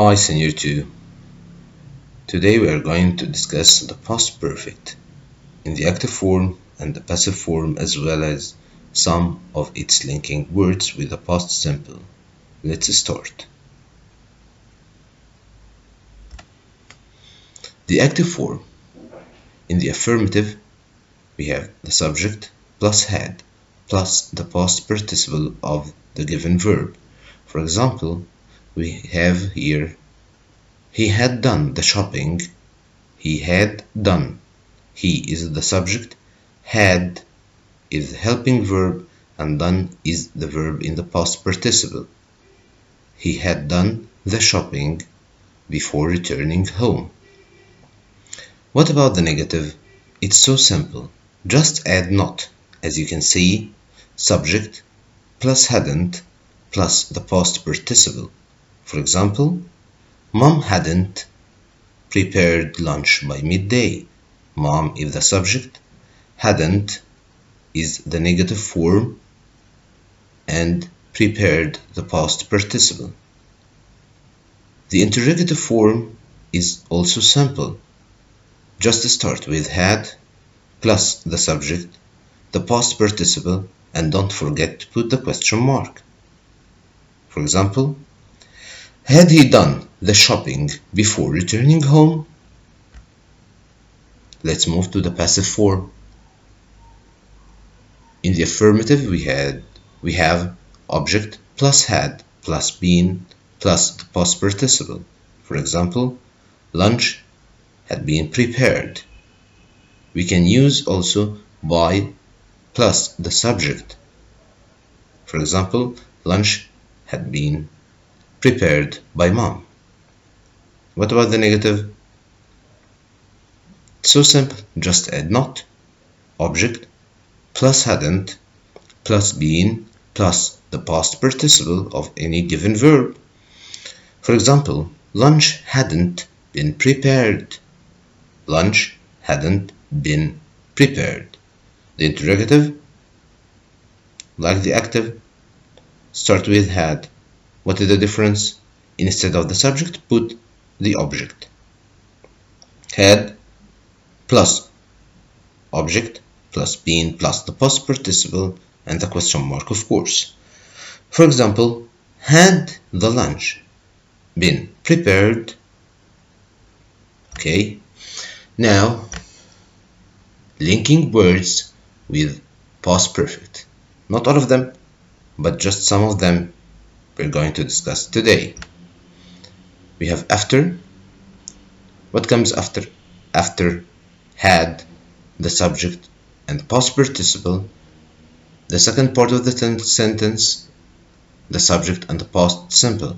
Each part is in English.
Hi, Senior 2. Today we are going to discuss the past perfect in the active form and the passive form, as well as some of its linking words with the past simple. Let's start. The active form. In the affirmative, we have the subject plus had plus the past participle of the given verb. For example, we have here he had done the shopping. He had done. He is the subject, had is the helping verb, and done is the verb in the past participle. He had done the shopping before returning home. What about the negative? It's so simple. Just add not. As you can see, subject plus hadn't plus the past participle. For example, Mom hadn't prepared lunch by midday. Mom is the subject, hadn't is the negative form, and prepared the past participle. The interrogative form is also simple. Just start with had plus the subject, the past participle, and don't forget to put the question mark. For example, had he done the shopping before returning home? Let's move to the passive form. In the affirmative, we have object plus had plus been plus the past participle. For example, lunch had been prepared. We can use also by plus the subject. For example, lunch had been prepared by mom. What about the negative? So simple, just add not. Object plus hadn't plus been plus the past participle of any given verb. For example, lunch hadn't been prepared. Lunch hadn't been prepared. The interrogative, like the active, start with had. What is the difference? Instead of the subject, put the object. Had plus object plus been plus the past participle and the question mark, of course. For example, had the lunch been prepared? Okay. Now, linking words with past perfect. Not all of them, but just some of them we're going to discuss today. We have after. What comes after? After had, the subject, and the past participle. The second part of the sentence, the subject and the past simple.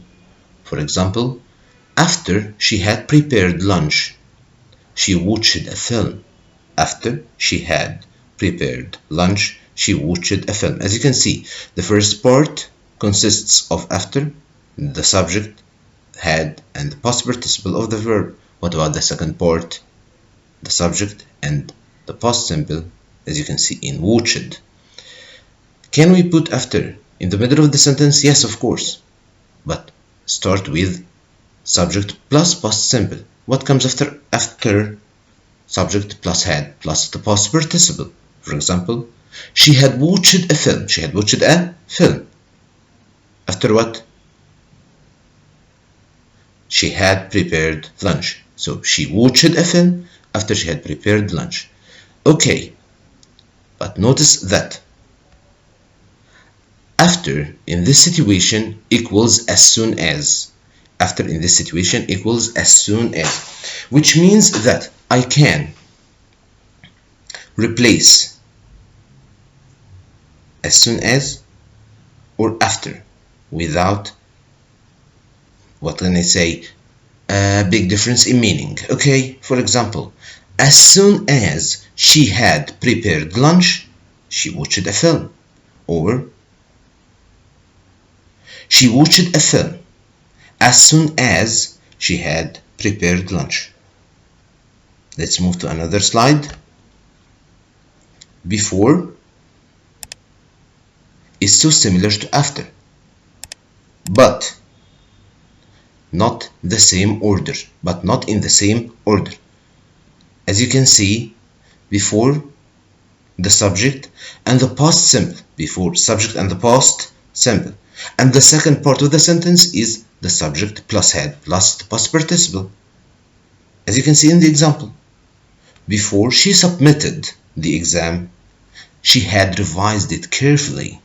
For example, after she had prepared lunch, she watched a film. After she had prepared lunch, she watched a film. As you can see, the first part consists of after, the subject, had, and the past participle of the verb. What about the second part? The subject and the past simple, as you can see in watched. Can we put after in the middle of the sentence? Yes, of course. But start with subject plus past simple. What comes after? After subject plus had plus the past participle. For example, she had watched a film. She had watched a film. After what? She had prepared lunch. So she watched a film after she had prepared lunch. Okay, but notice that after in this situation equals as soon as. After in this situation equals as soon as, which means that I can replace as soon as or after without, what can I say, a big difference in meaning. Okay, for example, as soon as she had prepared lunch, she watched a film. Or she watched a film as soon as she had prepared lunch. Let's move to another slide. Before is so similar to after, but not the same order, but not in the same order. As you can see, before the subject and the past simple, before subject and the past simple, and the second part of the sentence is the subject plus had plus the past participle. As you can see in the example, before she submitted the exam, she had revised it carefully.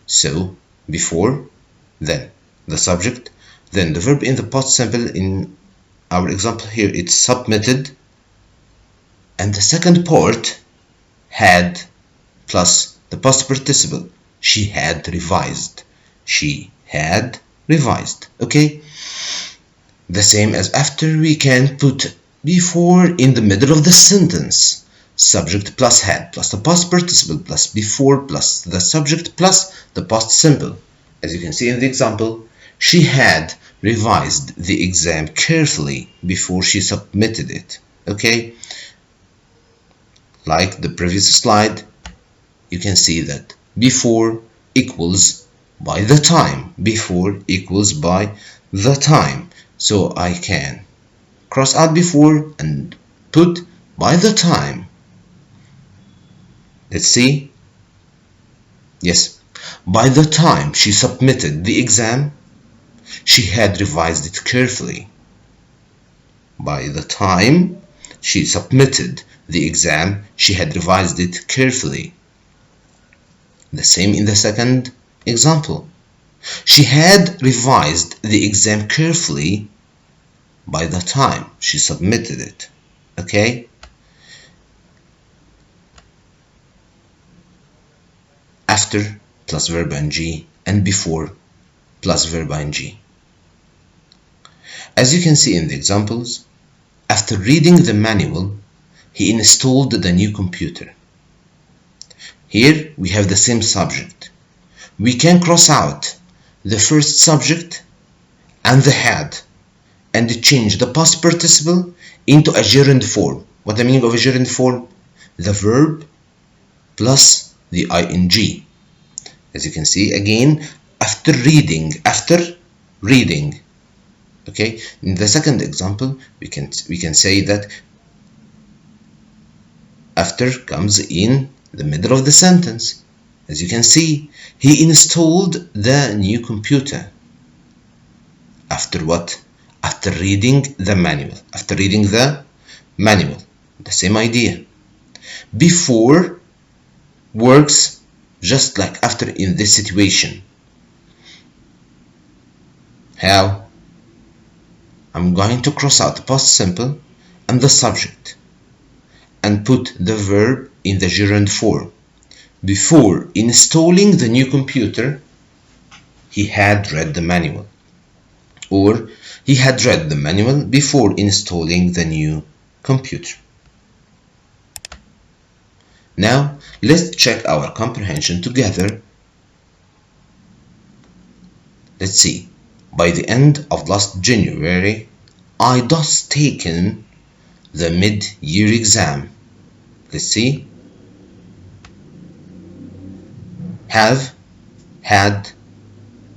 So before, then the subject, then the verb in the past simple. In our example here, it's submitted, and the second part had plus the past participle. She had revised. She had revised. Okay? The same as after, we can put before in the middle of the sentence. Subject plus had plus the past participle plus before plus the subject plus the past simple. As you can see in the example, she had revised the exam carefully before she submitted it. Okay? Like the previous slide, you can see that before equals by the time. Before equals by the time. So I can cross out before and put by the time. Let's see. Yes. By the time she submitted the exam, she had revised it carefully. By the time she submitted the exam, she had revised it carefully. The same in the second example. She had revised the exam carefully by the time she submitted it. Okay? After plus verb ing and before plus verb ing. As you can see in the examples, after reading the manual, he installed the new computer. Here we have the same subject. We can cross out the first subject and the had and change the past participle into a gerund form. What the meaning of a gerund form? The verb plus the ing. As you can see again, after reading. Okay, in the second example, we can say that after comes in the middle of the sentence. As you can see, he installed the new computer. After what? After reading the manual. After reading the manual. The same idea. Before works just like after in this situation. How? I'm going to cross out the past simple and the subject and put the verb in the gerund form. Before installing the new computer, he had read the manual. Or he had read the manual before installing the new computer. Now, let's check our comprehension together. Let's see. By the end of last January, I thus taken the mid-year exam. Let's see. Have, had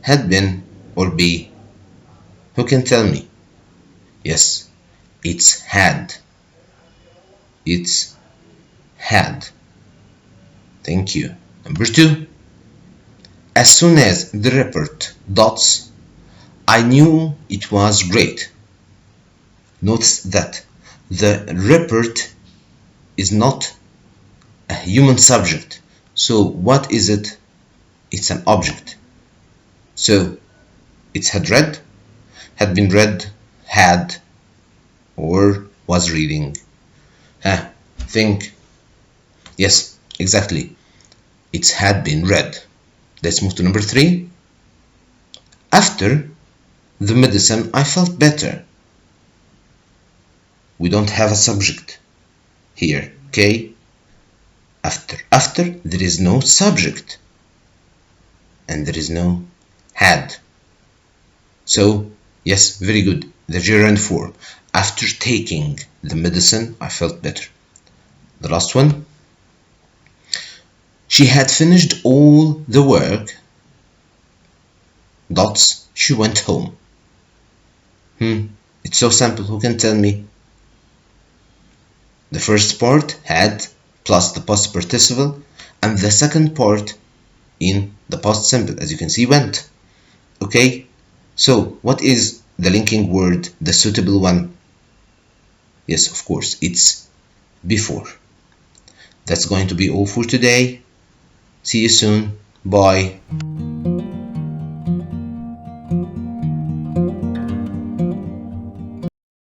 been, or be. Who can tell me? Yes, it's had. It's had. Thank you. Number 2. As soon as the report dots, I knew it was great. Notice that the report is not a human subject. So what is it? It's an object. So it's had read, had been read, had, or was reading. Think. Yes, exactly. It's had been read. Let's move to number 3. After the medicine, I felt better. We don't have a subject here, okay? After there is no subject and there is no had. So yes, very good. The gerund form. After taking the medicine, I felt better. The last one. She had finished all the work. Dots. She went home. It's so simple. Who can tell me? The first part had plus the past participle, and the second part in the past simple, as you can see, went. Okay, so what is the linking word, the suitable one? Yes, of course, it's before. That's going to be all for today. See you soon. Bye.